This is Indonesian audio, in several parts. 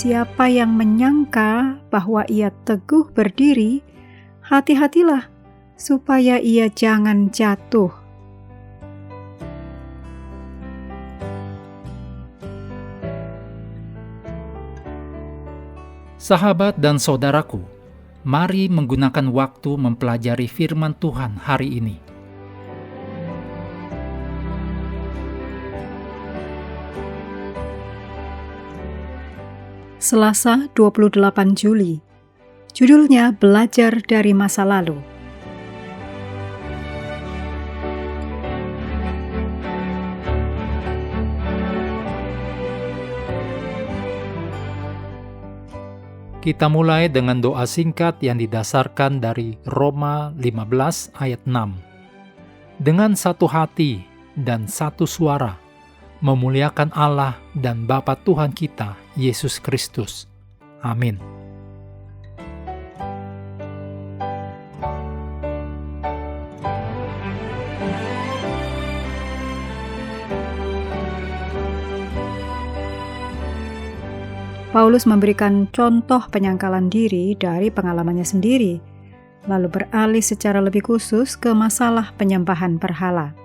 siapa yang menyangka bahwa ia teguh berdiri, hati-hatilah supaya ia jangan jatuh. Sahabat dan saudaraku, mari menggunakan waktu mempelajari firman Tuhan hari ini. Selasa 28 Juli. Judulnya Belajar dari Masa Lalu. Kita mulai dengan doa singkat yang didasarkan dari Roma 15 ayat 6. Dengan satu hati dan satu suara, memuliakan Allah dan Bapa Tuhan kita, Yesus Kristus. Amin. Paulus memberikan contoh penyangkalan diri dari pengalamannya sendiri, lalu beralih secara lebih khusus ke masalah penyembahan berhala.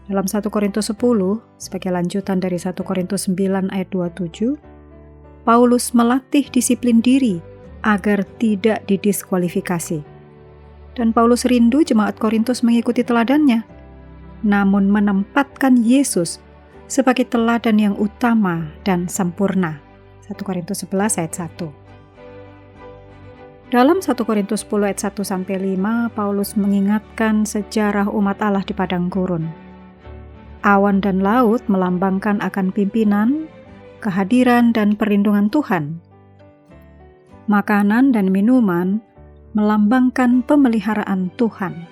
Dalam 1 Korintus 10, sebagai lanjutan dari 1 Korintus 9 ayat 27, Paulus melatih disiplin diri agar tidak didiskualifikasi. Dan Paulus rindu jemaat Korintus mengikuti teladannya, namun menempatkan Yesus sebagai teladan yang utama dan sempurna. 1 Korintus 11 ayat 1. Dalam 1 Korintus 10 ayat 1-5, Paulus mengingatkan sejarah umat Allah di padang gurun. Awan dan laut melambangkan akan pimpinan, kehadiran dan perlindungan Tuhan. Makanan dan minuman melambangkan pemeliharaan Tuhan.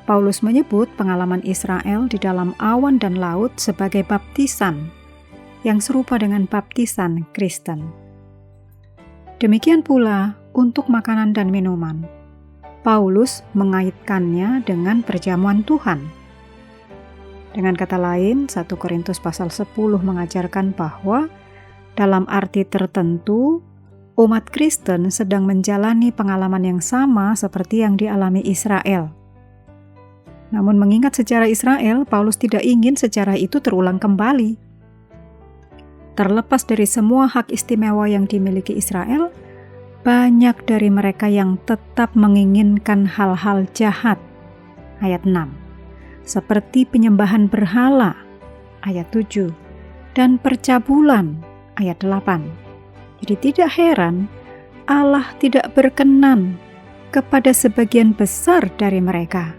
Paulus menyebut pengalaman Israel di dalam awan dan laut sebagai baptisan, yang serupa dengan baptisan Kristen. Demikian pula untuk makanan dan minuman. Paulus mengaitkannya dengan perjamuan Tuhan. Dengan kata lain, 1 Korintus pasal 10 mengajarkan bahwa dalam arti tertentu, umat Kristen sedang menjalani pengalaman yang sama seperti yang dialami Israel. Namun mengingat sejarah Israel, Paulus tidak ingin sejarah itu terulang kembali. Terlepas dari semua hak istimewa yang dimiliki Israel, banyak dari mereka yang tetap menginginkan hal-hal jahat. Ayat 6. Seperti penyembahan berhala. Ayat 7. Dan percabulan. Ayat 8. Jadi tidak heran Allah tidak berkenan kepada sebagian besar dari mereka.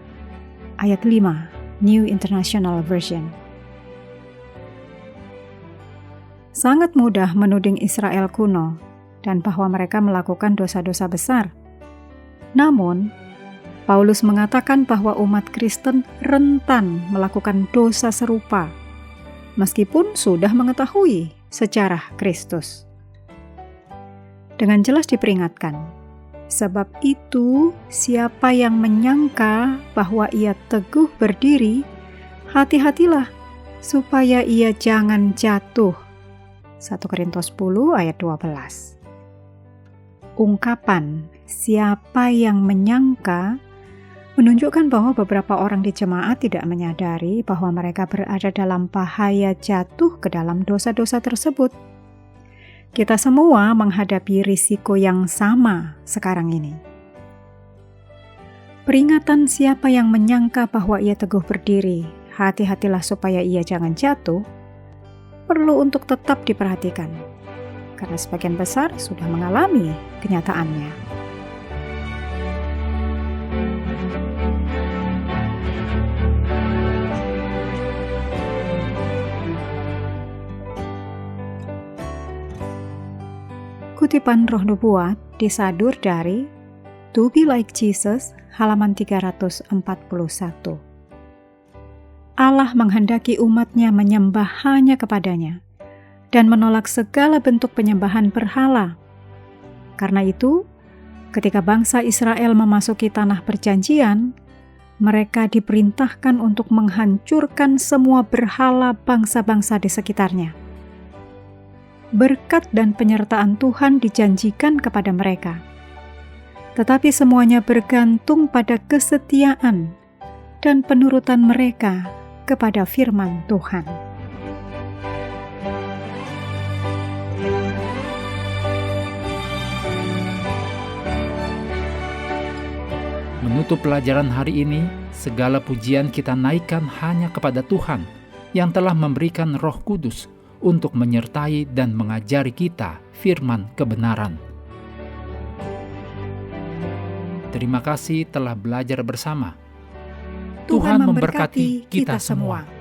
Ayat 5. New International Version. Sangat mudah menuding Israel kuno dan bahwa mereka melakukan dosa-dosa besar. Namun, Paulus mengatakan bahwa umat Kristen rentan melakukan dosa serupa, meskipun sudah mengetahui sejarah Kristus. Dengan jelas diperingatkan, sebab itu siapa yang menyangka bahwa ia teguh berdiri, hati-hatilah supaya ia jangan jatuh. 1 Korintus 10 ayat 12. Ungkapan siapa yang menyangka menunjukkan bahwa beberapa orang di jemaat tidak menyadari bahwa mereka berada dalam bahaya jatuh ke dalam dosa-dosa tersebut. Kita semua menghadapi risiko yang sama sekarang ini. Peringatan siapa yang menyangka bahwa ia teguh berdiri, hati-hatilah supaya ia jangan jatuh, perlu untuk tetap diperhatikan, karena sebagian besar sudah mengalami kenyataannya. Kutipan Roh Nubuat disadur dari To Be Like Jesus, halaman 341. Allah menghendaki umatnya menyembah hanya kepadanya dan menolak segala bentuk penyembahan berhala. Karena itu, ketika bangsa Israel memasuki tanah perjanjian, mereka diperintahkan untuk menghancurkan semua berhala bangsa-bangsa di sekitarnya. berkat dan penyertaan Tuhan dijanjikan kepada mereka. Tetapi semuanya bergantung pada kesetiaan dan penurutan mereka kepada firman Tuhan. Menutup pelajaran hari ini, segala pujian kita naikkan hanya kepada Tuhan yang telah memberikan Roh Kudus untuk menyertai dan mengajari kita firman kebenaran. Terima kasih telah belajar bersama. Tuhan memberkati kita semua.